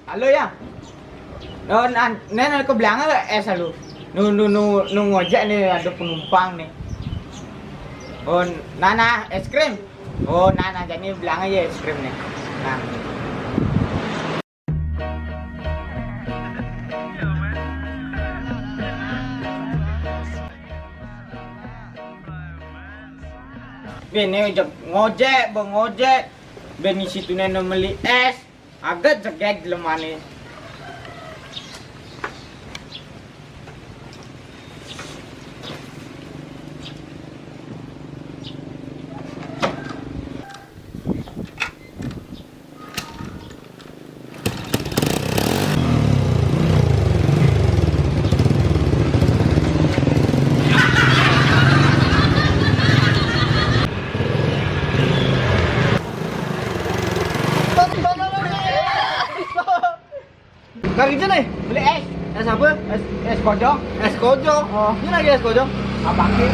Halo ya. Oh, nenek ke belakang es halo. Nu ngojek nih ada penumpang nih. Oh, Nana es krim. Oh, Nana jadi bilang aja es krim nih. Nah. Ini ngojek, bang ngojek. Ben situ nenek beli es. Agak jegek lemane. Kali nih, Beli es. es apa? Es kojong. Es kojong. Oh. Ini lagi es kojong. Apa sih?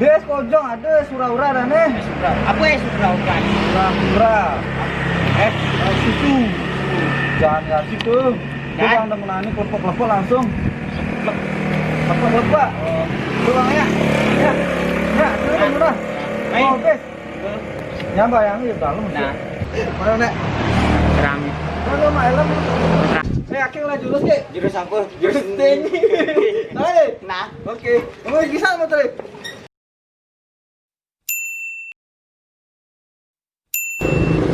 Dia es kojong ada surah-urah ada nih. Es surau. Apa es surau kan? Surah-urah. Es situ. Jangan ya situ. Kan? Coba anda menani kelepok-kelepok langsung. Kelepok-kelepok. Pulang ya. Ya. Ya, sudah murah. Main. Oke. Nyamba yang di dalam. Nah. Mana nek? Rame. Kalau mak helm. Saya yakin lah jurus ke. Jurus apa? Jurus Ting. Hai. Nah. Oke. Kamu kisah motor.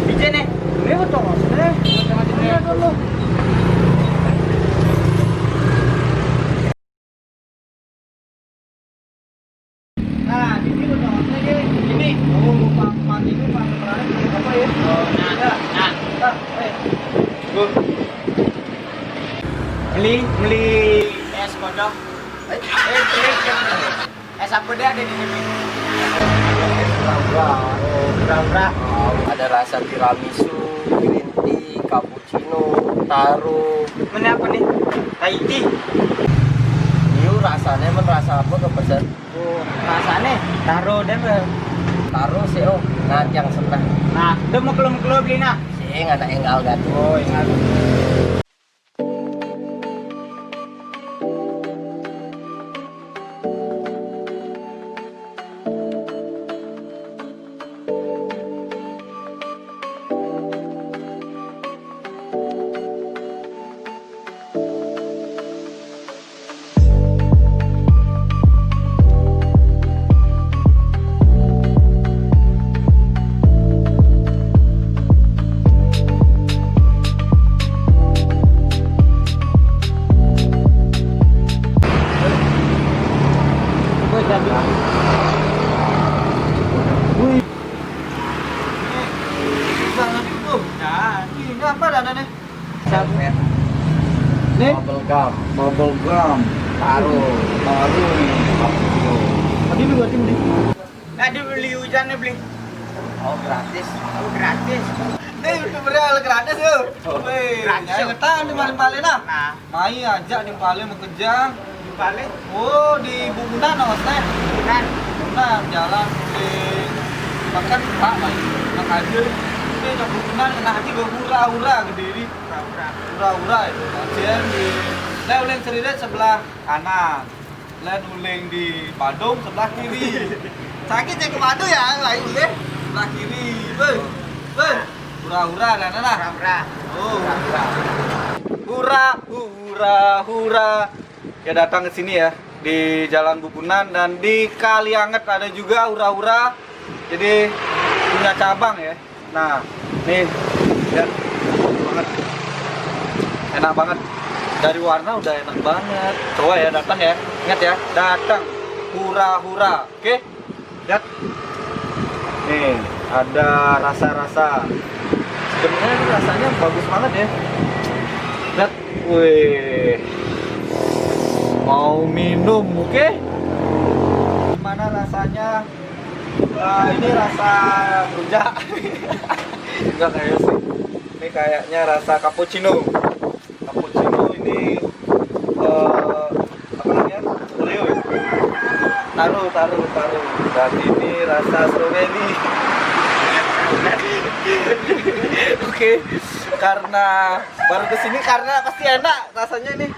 Bija nih. Ini betul mas. Macam-macamnya dulu. Nah, di sini betul mas. Ini. Kamu lupa mandi ini pas terakhir apa ya? Oh, nah. Nah. Nah, Bu. Beli es kodok. Beli es apa dia ada di sini? Berapa? Ada rasa tiramisu, green tea, cappuccino, taro. Mana apa nih? Thai tea. Itu rasanya rasa apa kepesan? Oh, rasanya taruh deh. Taro sih oh, nah yang senang. Nah, udah mau keluar beli nah. Sih anak enggal kan. Oh, ingat. Gue jadi. Wih. Jangan itu. Nah, Ini apa dananya? sabu. Nih, Bubble gum, bubble gum, taro. baru nih, cappuccino. Tadi lu berarti beli? Tadi beli hujannya beli. Oh gratis. Oh, gratis. Nih, udah beri gratis yuk. Wih, Gratis, ya yuk. ngetang di paling-paling nah. Nah, Mai ajak di paling mau kerja. balik Oh, di Bumunan awas teh. kan. Bumunan jalan di makan Pak Mai. Makan aja. Ini ke Bumunan kena hati gue hura-hura gede ini. Pura-pura. Hura-hura itu. Kemudian di saya uling Seridet sebelah kanan. Lain uling di Badung sebelah kiri. Sakit ya ke Badung ya, lain uling sebelah kiri. Beuh. Beuh. Hura-hura dan nah. Pura-pura. Oh, hura, hura, hura. Ya datang ke sini ya di Jalan Bubunan dan di Kalianget ada juga hura-hura. Jadi punya cabang ya. Nah, nih ya banget. Enak banget. Dari warna udah enak banget. Coba ya datang ya. Ingat ya, datang hura-hura. Oke? Lihat. Nih, ada rasa-rasa. Sebenarnya ini rasanya bagus banget ya. Lihat, wih, mau minum, oke? Gimana rasanya? Ini rasa rujak. Enggak kayak sih. Ini kayaknya rasa cappuccino. Cappuccino ini apa namanya? Oreo ya? Taruh. Dan ini rasa strawberry. Oke. karena baru kesini karena pasti enak rasanya nih.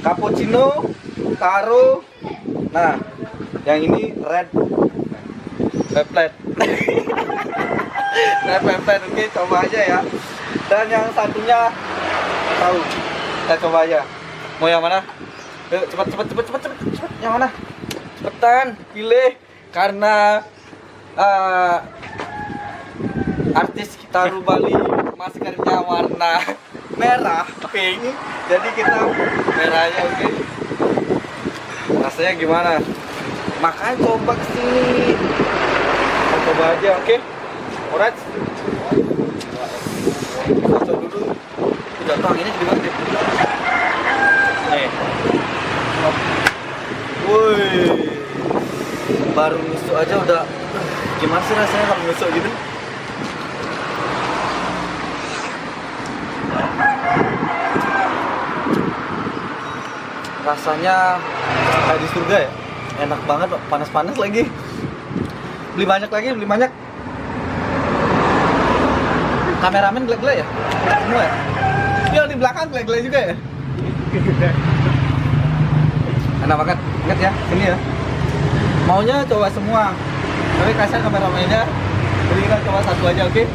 Cappuccino, taro. Nah, yang ini red peplet. Red peplet, oke, coba aja ya. Dan yang satunya tahu. Kita coba aja. Mau yang mana? Yuk, cepat. Yang mana? Cepetan, pilih. Karena artis kita Bali maskernya warna merah, pink. Jadi kita merahnya, oke. Rasanya gimana? Makanya coba kesini. Kita coba aja, oke? Alright. Coba dulu. Udah tuh anginnya gede banget. Nih. Woi. Baru nusuk aja udah. Gimana sih rasanya kalau nusuk gitu? Rasanya kayak di surga ya, enak banget, panas-panas lagi. Beli banyak. Kameramen gelek-gelek ya? Semua ya? Yang di belakang gelek-gelek juga ya? Enak banget, ingat ya, sini ya. Maunya coba semua, tapi kasihan kameramennya. Jadi kita coba satu aja, oke?